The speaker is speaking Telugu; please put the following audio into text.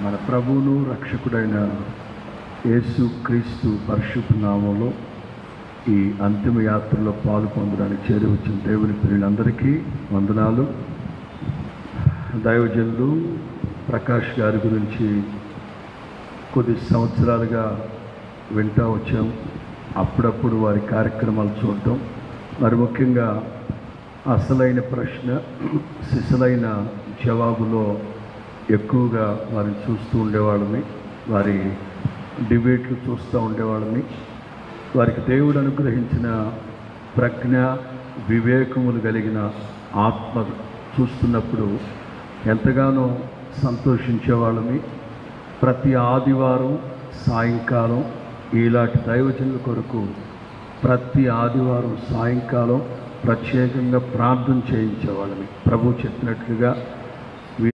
మన ప్రభువును రక్షకుడైన యేసు క్రీస్తు పరిశుద్ధ నామంలో ఈ అంతిమ యాత్రలో పాలు పొందడానికి చేరి వచ్చిన దేవుని పిల్లలందరికీ వందనాలు. దైవజనులు ప్రకాష్ గారి గురించి కొద్ది సంవత్సరాలుగా వింటూ వచ్చాం. అప్పుడప్పుడు వారి కార్యక్రమాలు చూడటం, మరి ముఖ్యంగా అసలైన ప్రశ్న సిసలైన జవాబులో ఎక్కువగా వారిని చూస్తూ ఉండేవాళ్ళని, వారి డిబేట్లు చూస్తూ ఉండేవాళ్ళని. వారికి దేవుడు అనుగ్రహించిన ప్రజ్ఞ వివేకములు కలిగిన ఆత్మ చూస్తున్నప్పుడు ఎంతగానో సంతోషించేవాళ్ళని. ప్రతి ఆదివారం సాయంకాలం ఇలాంటి దైవజనుల కొరకు ప్రతి ఆదివారం సాయంకాలం ప్రత్యేకంగా ప్రార్థన చేయించేవాళ్ళని. ప్రభు చెప్పినట్లుగా